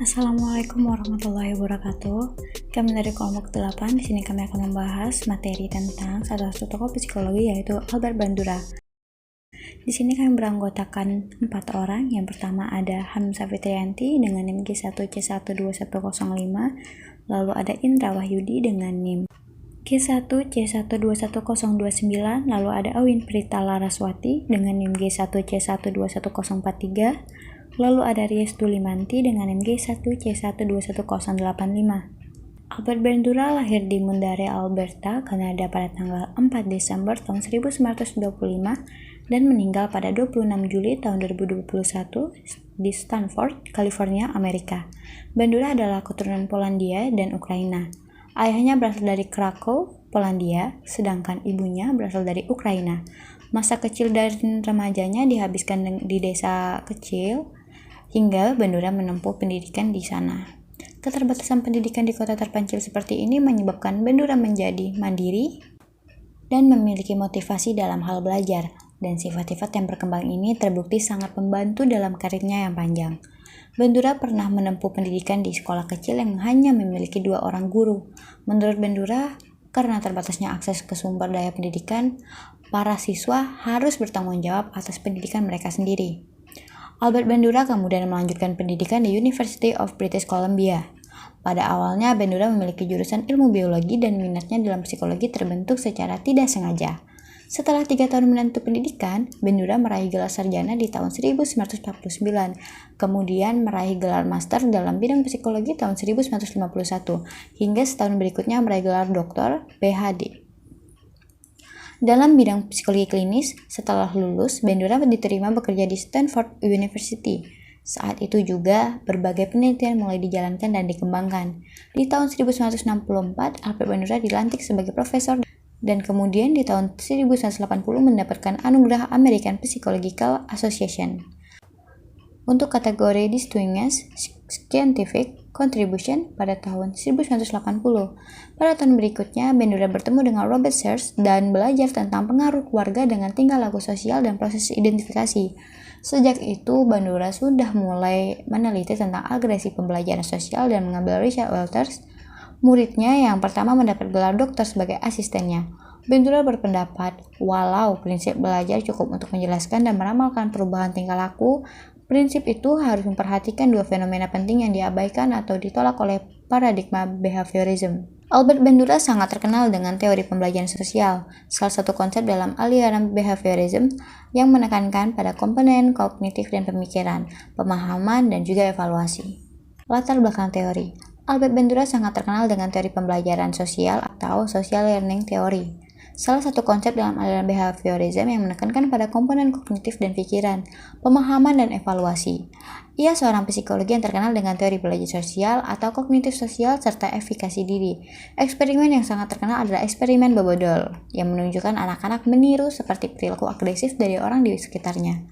Assalamualaikum warahmatullahi wabarakatuh. Kami dari kelompok 8. Di sini kami akan membahas materi tentang salah satu tokoh psikologi yaitu Albert Bandura. Di sini kami beranggotakan 4 orang. Yang pertama ada Hamzah Fitrianti dengan NIM G1C12105, lalu ada Indra Wahyudi dengan NIM G1C121029, lalu ada Awin Prita Laraswati dengan NIM G1C121043, lalu ada Ries Dulimanti dengan NIM G1C121085. Albert Bandura lahir di Mundare, Alberta, Kanada pada tanggal 4 Desember tahun 1925 dan meninggal pada 26 Juli tahun 2021 di Stanford, California, Amerika. Bandura adalah keturunan Polandia dan Ukraina. Ayahnya berasal dari Krakow, Polandia, sedangkan ibunya berasal dari Ukraina. Masa kecil dan remajanya dihabiskan di desa kecil, hingga Bandura menempuh pendidikan di sana. Keterbatasan pendidikan di kota terpencil seperti ini menyebabkan Bandura menjadi mandiri dan memiliki motivasi dalam hal belajar, dan sifat-sifat yang berkembang ini terbukti sangat membantu dalam karirnya yang panjang. Bandura pernah menempuh pendidikan di sekolah kecil yang hanya memiliki 2 orang guru. Menurut Bandura, karena terbatasnya akses ke sumber daya pendidikan, para siswa harus bertanggung jawab atas pendidikan mereka sendiri. Albert Bandura kemudian melanjutkan pendidikan di University of British Columbia. Pada awalnya, Bandura memiliki jurusan ilmu biologi dan minatnya dalam psikologi terbentuk secara tidak sengaja. Setelah 3 tahun menempuh pendidikan, Bandura meraih gelar sarjana di tahun 1949, kemudian meraih gelar master dalam bidang psikologi tahun 1951, hingga setahun berikutnya meraih gelar doktor PhD. Dalam bidang psikologi klinis, setelah lulus, Bandura diterima bekerja di Stanford University. Saat itu juga, berbagai penelitian mulai dijalankan dan dikembangkan. Di tahun 1964, Albert Bandura dilantik sebagai profesor dan kemudian di tahun 1980 mendapatkan anugerah American Psychological Association untuk kategori Distinguished Scientific Contribution pada tahun 1980. Pada tahun berikutnya, Bandura bertemu dengan Robert Sears dan belajar tentang pengaruh keluarga dengan tingkah laku sosial dan proses identifikasi. Sejak itu, Bandura sudah mulai meneliti tentang agresi pembelajaran sosial dan mengambil Richard Walters, muridnya yang pertama mendapat gelar dokter sebagai asistennya. Bandura berpendapat, walau prinsip belajar cukup untuk menjelaskan dan meramalkan perubahan tingkah laku, prinsip itu harus memperhatikan 2 fenomena penting yang diabaikan atau ditolak oleh paradigma behaviorism. Albert Bandura sangat terkenal dengan teori pembelajaran sosial, salah satu konsep dalam aliran behaviorism yang menekankan pada komponen kognitif dan pemikiran, pemahaman, dan juga evaluasi. Latar belakang teori. Albert Bandura sangat terkenal dengan teori pembelajaran sosial atau social learning theory, salah satu konsep dalam aliran behaviorism yang menekankan pada komponen kognitif dan pikiran, pemahaman, dan evaluasi. Ia seorang psikologi yang terkenal dengan teori belajar sosial atau kognitif sosial serta efikasi diri. Eksperimen yang sangat terkenal adalah eksperimen Bobodol, yang menunjukkan anak-anak meniru seperti perilaku agresif dari orang di sekitarnya.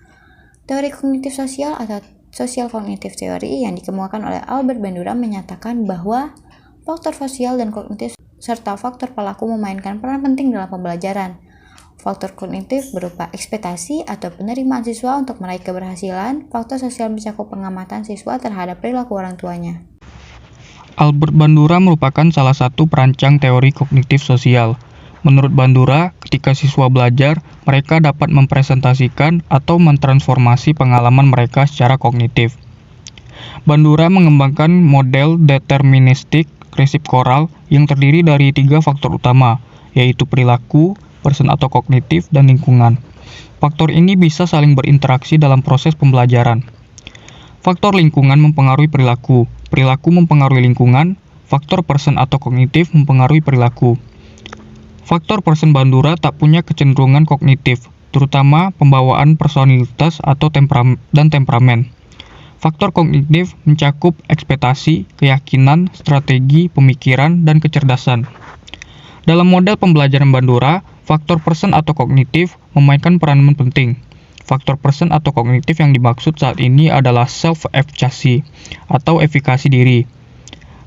Teori kognitif sosial atau social cognitive theory yang dikemukakan oleh Albert Bandura menyatakan bahwa faktor sosial dan kognitif serta faktor pelaku memainkan peran penting dalam pembelajaran. Faktor kognitif berupa ekspektasi atau penerimaan siswa untuk meraih keberhasilan. Faktor sosial mencakup pengamatan siswa terhadap perilaku orang tuanya. Albert Bandura merupakan salah satu perancang teori kognitif sosial. Menurut Bandura, ketika siswa belajar, mereka dapat mempresentasikan atau mentransformasi pengalaman mereka secara kognitif. Bandura mengembangkan model deterministik resip koral yang terdiri dari 3 faktor utama, yaitu perilaku, person atau kognitif, dan lingkungan. Faktor ini bisa saling berinteraksi dalam proses pembelajaran. Faktor lingkungan mempengaruhi perilaku, perilaku mempengaruhi lingkungan, faktor person atau kognitif mempengaruhi perilaku. Faktor person Bandura tak punya kecenderungan kognitif, terutama pembawaan personalitas atau temperamen. Faktor kognitif mencakup ekspektasi, keyakinan, strategi, pemikiran, dan kecerdasan. Dalam model pembelajaran Bandura, faktor person atau kognitif memainkan peranan penting. Faktor person atau kognitif yang dimaksud saat ini adalah self-efficacy atau efikasi diri.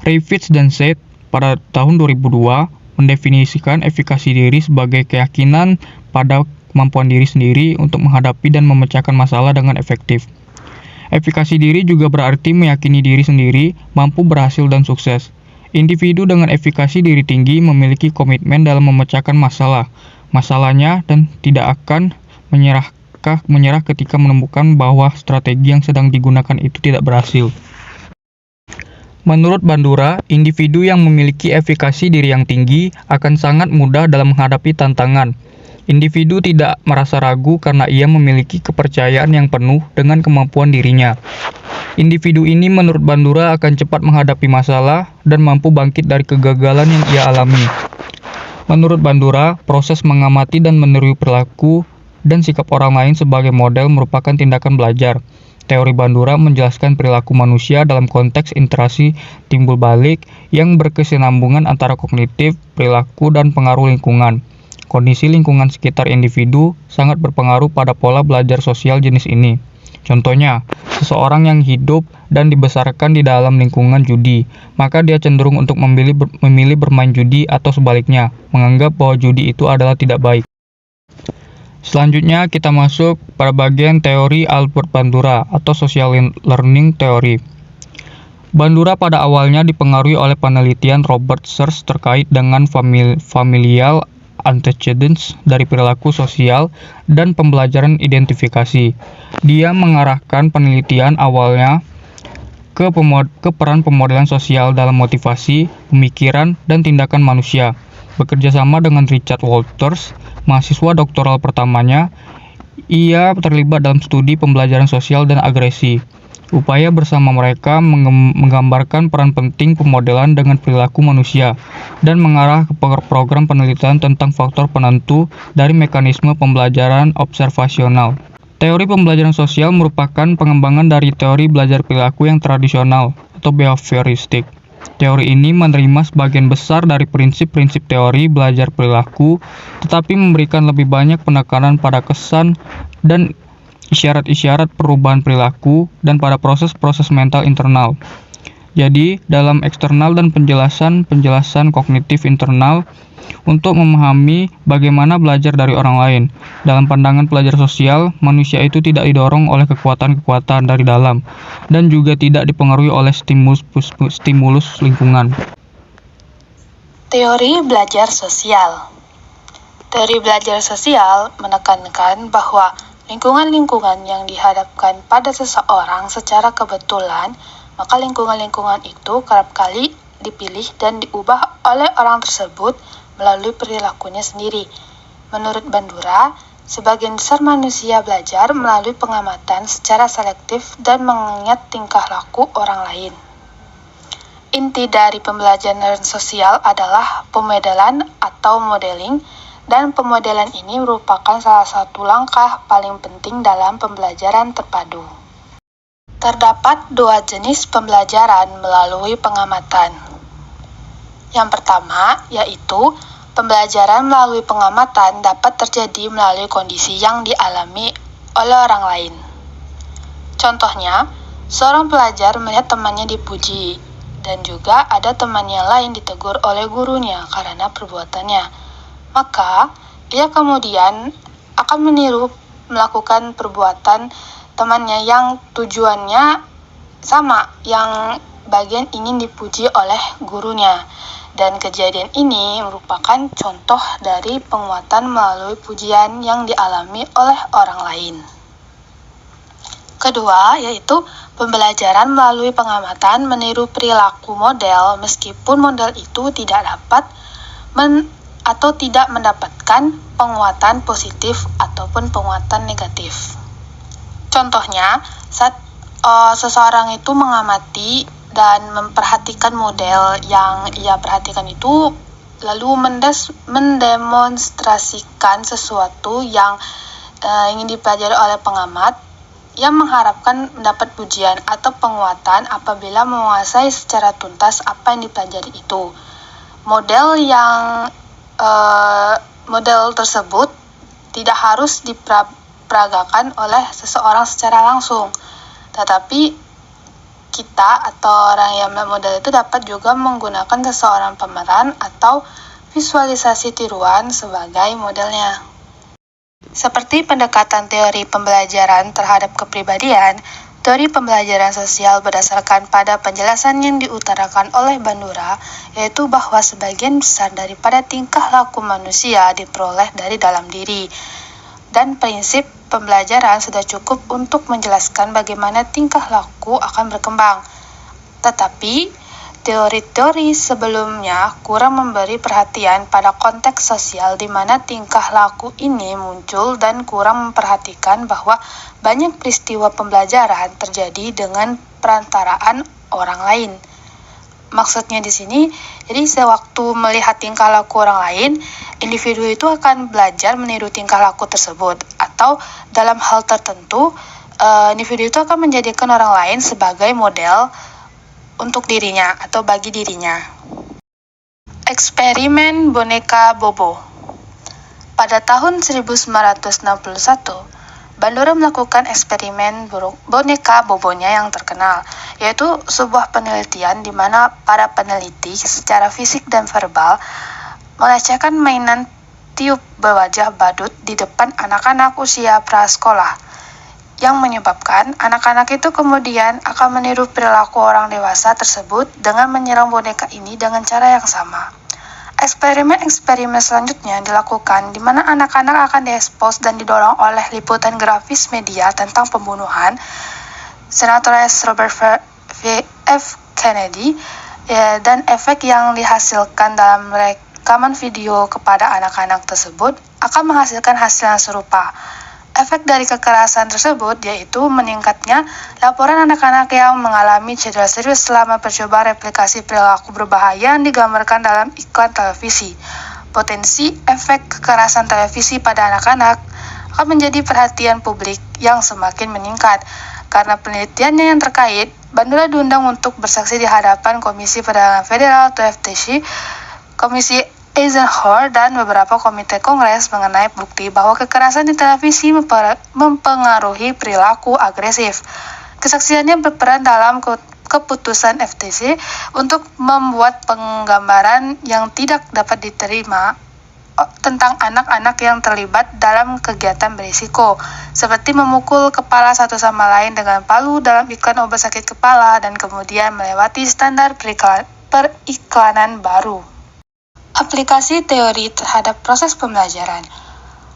Rayfitz dan Said pada tahun 2002 mendefinisikan efikasi diri sebagai keyakinan pada kemampuan diri sendiri untuk menghadapi dan memecahkan masalah dengan efektif. Efikasi diri juga berarti meyakini diri sendiri mampu berhasil dan sukses. Individu dengan efikasi diri tinggi memiliki komitmen dalam memecahkan masalahnya dan tidak akan menyerah ketika menemukan bahwa strategi yang sedang digunakan itu tidak berhasil. Menurut Bandura, individu yang memiliki efikasi diri yang tinggi akan sangat mudah dalam menghadapi tantangan. Individu tidak merasa ragu karena ia memiliki kepercayaan yang penuh dengan kemampuan dirinya. Individu ini menurut Bandura akan cepat menghadapi masalah dan mampu bangkit dari kegagalan yang ia alami. Menurut Bandura, proses mengamati dan meniru perilaku dan sikap orang lain sebagai model merupakan tindakan belajar. Teori Bandura menjelaskan perilaku manusia dalam konteks interaksi timbul balik yang berkesinambungan antara kognitif, perilaku, dan pengaruh lingkungan. Kondisi lingkungan sekitar individu sangat berpengaruh pada pola belajar sosial jenis ini. Contohnya, seseorang yang hidup dan dibesarkan di dalam lingkungan judi, maka dia cenderung untuk memilih bermain judi atau sebaliknya, menganggap bahwa judi itu adalah tidak baik. Selanjutnya kita masuk pada bagian teori Albert Bandura atau Social Learning Theory. Bandura pada awalnya dipengaruhi oleh penelitian Robert Search terkait dengan familial antecedents dari perilaku sosial dan pembelajaran identifikasi. Dia mengarahkan penelitian awalnya ke peran pemodelan sosial dalam motivasi, pemikiran, dan tindakan manusia. Bekerja sama dengan Richard Walters, mahasiswa doktoral pertamanya, ia terlibat dalam studi pembelajaran sosial dan agresi. Upaya bersama mereka menggambarkan peran penting pemodelan dengan perilaku manusia dan mengarah ke program penelitian tentang faktor penentu dari mekanisme pembelajaran observasional. Teori pembelajaran sosial merupakan pengembangan dari teori belajar perilaku yang tradisional atau behavioristik. Teori ini menerima sebagian besar dari prinsip-prinsip teori belajar perilaku, tetapi memberikan lebih banyak penekanan pada kesan dan isyarat-isyarat perubahan perilaku dan pada proses-proses mental internal. Jadi, dalam eksternal dan penjelasan kognitif internal untuk memahami bagaimana belajar dari orang lain. Dalam pandangan pelajar sosial, manusia itu tidak didorong oleh kekuatan-kekuatan dari dalam dan juga tidak dipengaruhi oleh stimulus lingkungan. Teori belajar sosial. Teori belajar sosial menekankan bahwa lingkungan-lingkungan yang dihadapkan pada seseorang secara kebetulan, maka lingkungan-lingkungan itu kerap kali dipilih dan diubah oleh orang tersebut melalui perilakunya sendiri. Menurut Bandura, sebagian besar manusia belajar melalui pengamatan secara selektif dan mengingat tingkah laku orang lain. Inti dari pembelajaran sosial adalah pemodelan atau modeling, dan pemodelan ini merupakan salah satu langkah paling penting dalam pembelajaran terpadu. Terdapat dua jenis pembelajaran melalui pengamatan. Yang pertama, yaitu pembelajaran melalui pengamatan dapat terjadi melalui kondisi yang dialami oleh orang lain. Contohnya, seorang pelajar melihat temannya dipuji, dan juga ada temannya lain ditegur oleh gurunya karena perbuatannya. Maka, ia kemudian akan meniru melakukan perbuatan temannya yang tujuannya sama, yang bagian ingin dipuji oleh gurunya. Dan kejadian ini merupakan contoh dari penguatan melalui pujian yang dialami oleh orang lain. Kedua, yaitu pembelajaran melalui pengamatan meniru perilaku model meskipun model itu tidak dapat atau tidak mendapatkan penguatan positif ataupun penguatan negatif. Contohnya, saat seseorang itu mengamati dan memperhatikan model yang ia perhatikan itu, lalu mendemonstrasikan sesuatu yang ingin dipelajari oleh pengamat, ia mengharapkan mendapat pujian atau penguatan apabila menguasai secara tuntas apa yang dipelajari itu. Model tersebut tidak harus diperagakan oleh seseorang secara langsung, tetapi kita atau orang yang model itu dapat juga menggunakan seseorang pemeran atau visualisasi tiruan sebagai modelnya. Seperti pendekatan teori pembelajaran terhadap kepribadian, Teori pembelajaran sosial berdasarkan pada penjelasan yang diutarakan oleh Bandura, yaitu bahwa sebagian besar daripada tingkah laku manusia diperoleh dari dalam diri. Dan prinsip pembelajaran sudah cukup untuk menjelaskan bagaimana tingkah laku akan berkembang. Tetapi, teori-teori sebelumnya kurang memberi perhatian pada konteks sosial di mana tingkah laku ini muncul dan kurang memperhatikan bahwa banyak peristiwa pembelajaran terjadi dengan perantaraan orang lain. Maksudnya di sini, jadi sewaktu melihat tingkah laku orang lain, individu itu akan belajar meniru tingkah laku tersebut, atau dalam hal tertentu, individu itu akan menjadikan orang lain sebagai model untuk dirinya atau bagi dirinya. Eksperimen boneka Bobo. Pada tahun 1961, Bandura melakukan eksperimen boneka Bobonya yang terkenal, yaitu sebuah penelitian di mana para peneliti secara fisik dan verbal melecehkan mainan tiup berwajah badut di depan anak-anak usia prasekolah, yang menyebabkan anak-anak itu kemudian akan meniru perilaku orang dewasa tersebut dengan menyerang boneka ini dengan cara yang sama. Eksperimen-eksperimen selanjutnya dilakukan di mana anak-anak akan diekspos dan didorong oleh liputan grafis media tentang pembunuhan Senatoris Robert F. Kennedy, dan efek yang dihasilkan dalam rekaman video kepada anak-anak tersebut akan menghasilkan hasil yang serupa. Efek dari kekerasan tersebut yaitu meningkatnya laporan anak-anak yang mengalami cedera serius selama percobaan replikasi perilaku berbahaya yang digambarkan dalam iklan televisi. Potensi efek kekerasan televisi pada anak-anak akan menjadi perhatian publik yang semakin meningkat. Karena penelitiannya yang terkait, Bandura diundang untuk bersaksi di hadapan Komisi Perdagangan Federal atau FTC, Komisi Eisenhower, dan beberapa komite kongres mengenai bukti bahwa kekerasan di televisi mempengaruhi perilaku agresif. Kesaksiannya berperan dalam keputusan FTC untuk membuat penggambaran yang tidak dapat diterima tentang anak-anak yang terlibat dalam kegiatan berisiko, seperti memukul kepala satu sama lain dengan palu dalam iklan obat sakit kepala dan kemudian melewati standar periklanan baru. Aplikasi teori terhadap proses pembelajaran.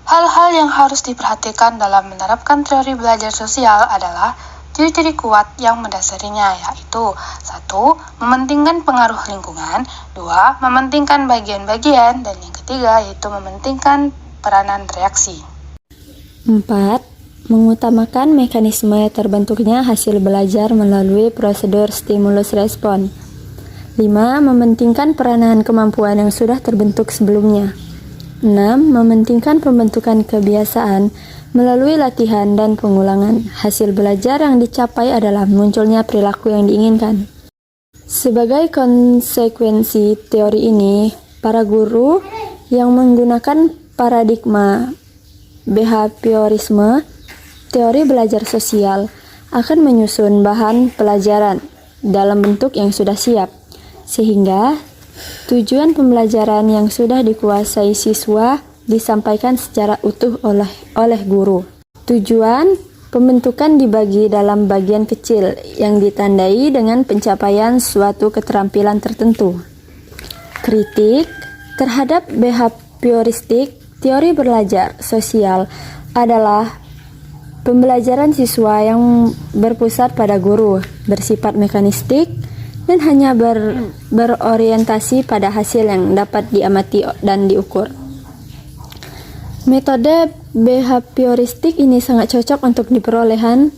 Hal-hal yang harus diperhatikan dalam menerapkan teori belajar sosial adalah ciri-ciri kuat yang mendasarinya, yaitu 1. Mementingkan pengaruh lingkungan, 2. Mementingkan bagian-bagian, dan yang ketiga yaitu mementingkan peranan reaksi. 4. Mengutamakan mekanisme terbentuknya hasil belajar melalui prosedur stimulus respon. 5. Mementingkan peranan kemampuan yang sudah terbentuk sebelumnya. 6. Mementingkan pembentukan kebiasaan melalui latihan dan pengulangan. Hasil belajar yang dicapai adalah munculnya perilaku yang diinginkan. Sebagai konsekuensi teori ini, para guru yang menggunakan paradigma behaviorisme, teori belajar sosial, akan menyusun bahan pelajaran dalam bentuk yang sudah siap, sehingga tujuan pembelajaran yang sudah dikuasai siswa disampaikan secara utuh oleh guru. Tujuan pembentukan dibagi dalam bagian kecil yang ditandai dengan pencapaian suatu keterampilan tertentu. Kritik terhadap behavioristik teori belajar sosial adalah pembelajaran siswa yang berpusat pada guru, bersifat mekanistik, dan hanya berorientasi pada hasil yang dapat diamati dan diukur. Metode behavioristik ini sangat cocok untuk diperolehan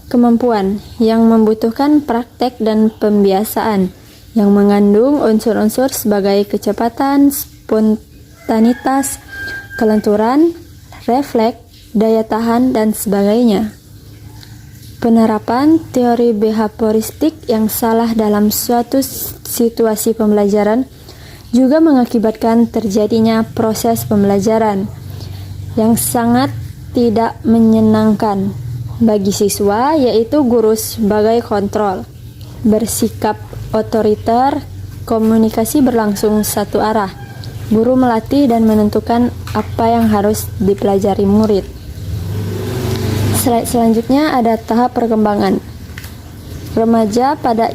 kemampuan yang membutuhkan praktek dan pembiasaan yang mengandung unsur-unsur sebagai kecepatan, spontanitas, kelenturan, refleks, daya tahan, dan sebagainya. Penerapan teori behavioristik yang salah dalam suatu situasi pembelajaran juga mengakibatkan terjadinya proses pembelajaran yang sangat tidak menyenangkan bagi siswa, yaitu guru sebagai kontrol, bersikap otoriter, komunikasi berlangsung satu arah, guru melatih dan menentukan apa yang harus dipelajari murid. slide selanjutnya ada tahap perkembangan. Remaja pada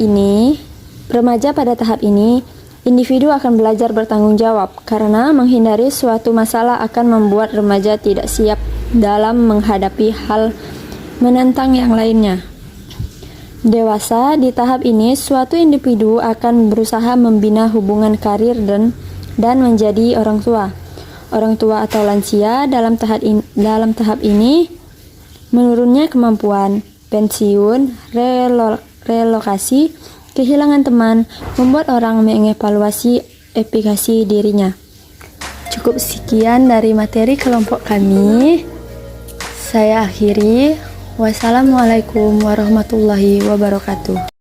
tahap ini, individu akan belajar bertanggung jawab karena menghindari suatu masalah akan membuat remaja tidak siap dalam menghadapi hal menentang yang lainnya. Dewasa di tahap ini, suatu individu akan berusaha membina hubungan karir dan menjadi orang tua. Orang tua atau lansia dalam tahap ini menurunnya kemampuan, pensiun, relokasi, kehilangan teman, membuat orang mengevaluasi efikasi dirinya. Cukup sekian dari materi kelompok kami. Saya akhiri. Wassalamualaikum warahmatullahi wabarakatuh.